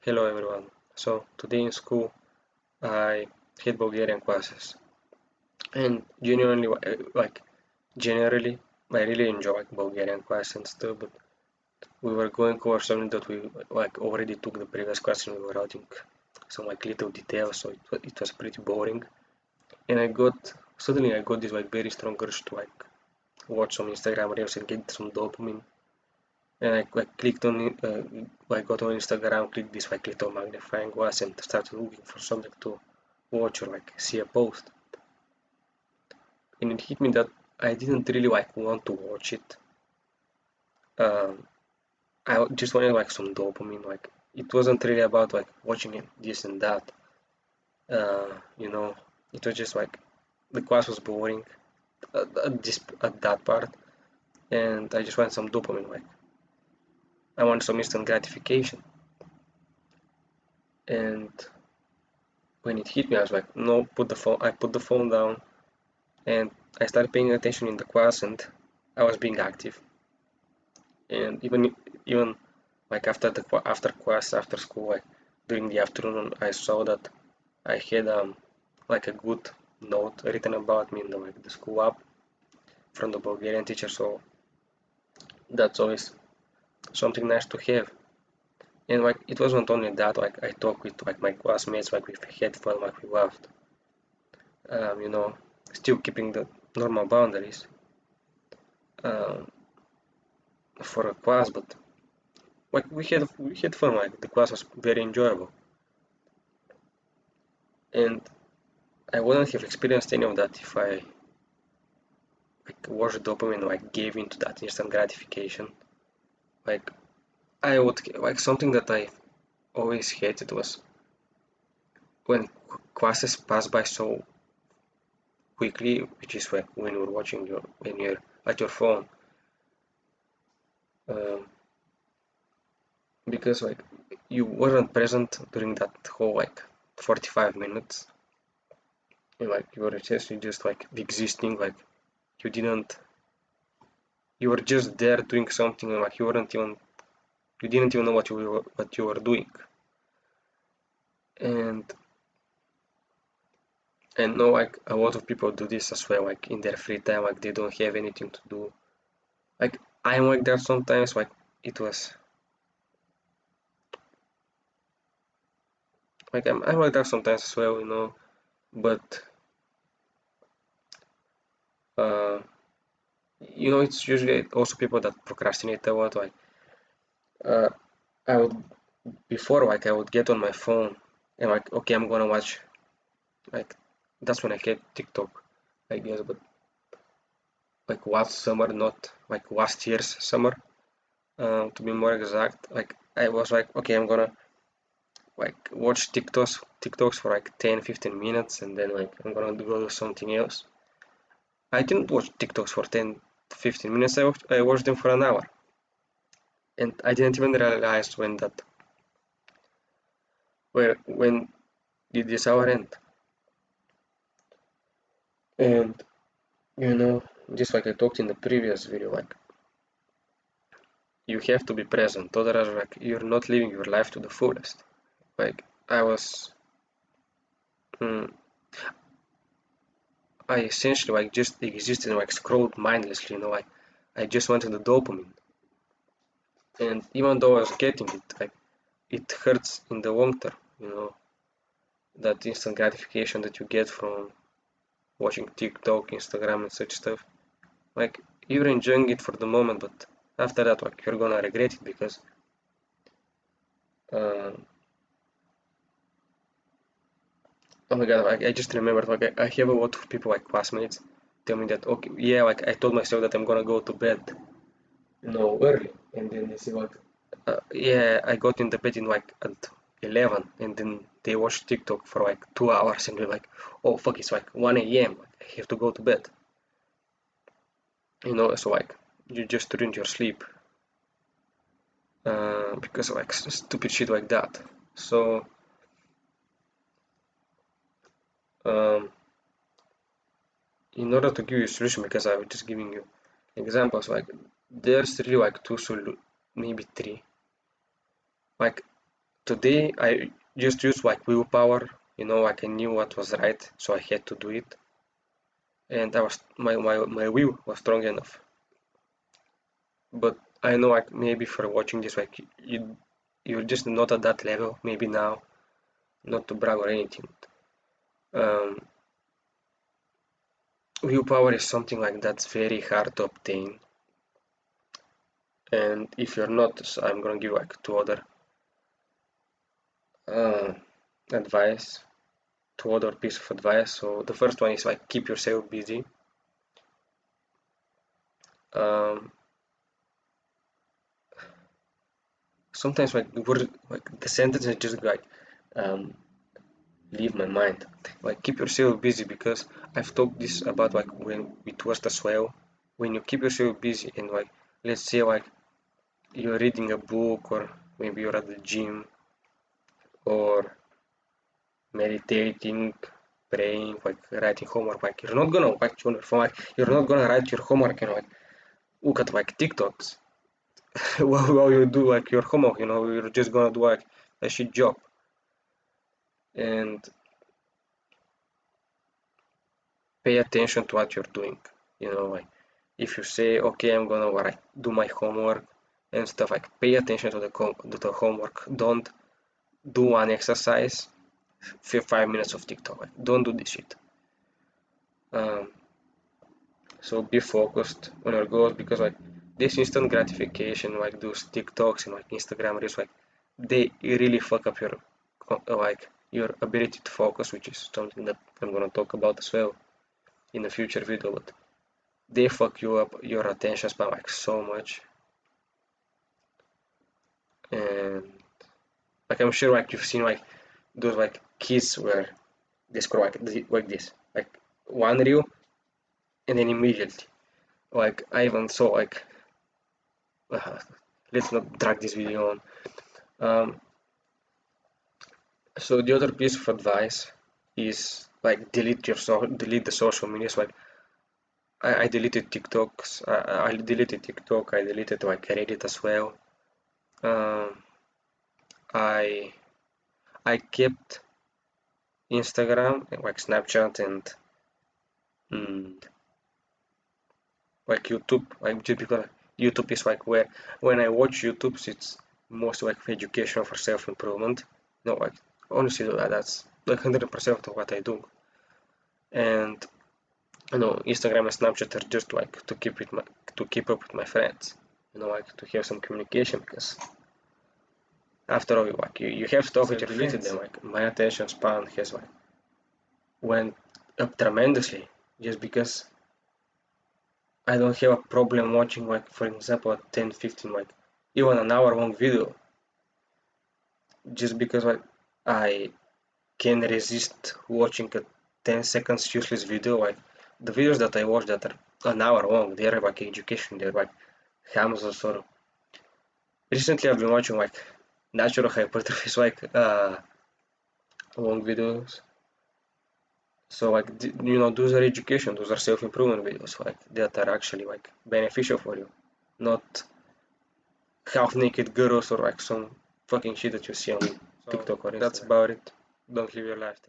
Hello everyone. So today in school I had Bulgarian classes and genuinely generally I really enjoy Bulgarian class and stuff, but we were going over something that we already took the previous class and we were writing some little details, so it was pretty boring. And I got this very strong urge to watch some Instagram reels and get some dopamine. And I clicked on it, I got on Instagram, clicked this little magnifying glass and started looking for something to watch or see a post. And it hit me that I didn't really want to watch it. Um, I just wanted some dopamine. It wasn't really about watching it, this and that. You know, it was just the class was boring at that part, and I just wanted some dopamine. I want some instant gratification. And when it hit me, I was like, no, put the phone. I put the phone down, and I started paying attention in the class, and I was being active. And even after class, after school, during the afternoon, I saw that I had a good note written about me in the school app from the Bulgarian teacher. So that's always something nice to have. And it wasn't only that. I talked with my classmates. We had fun. We laughed. You know, still keeping the normal boundaries um, for a class, but we had fun. The class was very enjoyable, and I wouldn't have experienced any of that if I watched dopamine gave into that instant gratification. Like I would something that I always hated was when classes pass by so quickly, which is when you're watching when you're at your phone, um, because you weren't present during that whole 45 minutes. And you were essentially just existing. You didn't you were just there doing something, and you didn't even know what you were doing. And no, a lot of people do this as well, in their free time, they don't have anything to do. I'm like that sometimes. It was I'm like that sometimes as well, but uh it's usually also people that procrastinate a lot. Uh, I would before I would get on my phone and okay, I'm gonna watch like that's when I get TikTok, I guess. But last summer, not last year's summer, to be more exact. I was okay, I'm gonna watch TikToks for 10-15 minutes, and then I'm gonna go do something else. I didn't watch TikToks for 10-15 minutes. I watched them for an hour, and I didn't even realize when did this hour end. And just like I talked in the previous video, you have to be present, otherwise you're not living your life to the fullest. I was mm, I essentially just existed and scrolled mindlessly, I just wanted the dopamine. And even though I was getting it, it hurts in the long term, that instant gratification that you get from watching TikTok, Instagram, and such stuff. You're enjoying it for the moment, but after that, you're gonna regret it because uh, oh my god, I just remembered, I have a lot of people, classmates, tell me that, okay, yeah, I told myself that I'm gonna go to bed, early, and then they say, yeah, I got in the bed in at 11, and then they watch TikTok for 2 hours, and they're oh fuck, it's 1 a.m., I have to go to bed, so you just ruined your sleep, because of stupid shit like that. So, um, in order to give you a solution, because I was just giving you examples, there's really maybe three. Like today I just used like willpower, like I knew what was right, so I had to do it, and I was my will was strong enough. But I know like maybe for watching this, like you're just not at that level maybe now, not to brag or anything. Um, Willpower is something like that's very hard to obtain, and if you're not, so I'm gonna give like two other uh, advice, two other piece of advice. So the first one is like keep yourself busy. Um, Sometimes like the sentences just like um, leave my mind. Like keep yourself busy, because I've talked this about like when it was as well. When you keep yourself busy and like let's say like you're reading a book, or maybe you're at the gym, or meditating, praying, like writing homework, like you're not gonna watch on your phone, like you're not gonna write your homework and like look at like TikToks while you do like your homework, you're just gonna do like a shit job. And pay attention to what you're doing. Like if you say, okay, I'm gonna like do my homework and stuff, like pay attention to the homework. Don't do one exercise, 5 minutes of TikTok. Like, don't do this shit. Um, so be focused on your goals, because like this instant gratification, like those TikToks and like Instagram reels, like they really fuck up your ability to focus, which is something that I'm gonna talk about as well in a future video. But they fuck you up your attention span like so much. And like I'm sure like you've seen like those like kids where they scroll like this, like one reel, and then immediately like I even saw like uh, let's not drag this video on. So the other piece of advice is like delete the social medias. Like I deleted TikToks. I deleted TikTok. I deleted like Reddit as well. um, I I kept Instagram, like Snapchat, and mm, like YouTube, like just because YouTube is like where when I watch YouTube, it's most like for education, for self-improvement. No, like honestly, that's like 100% of what I do. And Instagram and Snapchat are just like to keep up with my friends. Like to have some communication, because after all, like you have to talk with your friends. Them. Like my attention span has like went up tremendously just because I don't have a problem watching like for example a 10, 15, like even an hour long video, just because like I can resist watching a 10 seconds useless video. Like the videos that I watch that are an hour long, they're like education, they're like hams or sort of. Recently I've been watching like natural hypertrophy, like long videos. So like those are education, those are self-improvement videos, like that are actually like beneficial for you, not half naked girls or like some fucking shit that you see on TikTok or Instagram. That's about it. Don't live your life.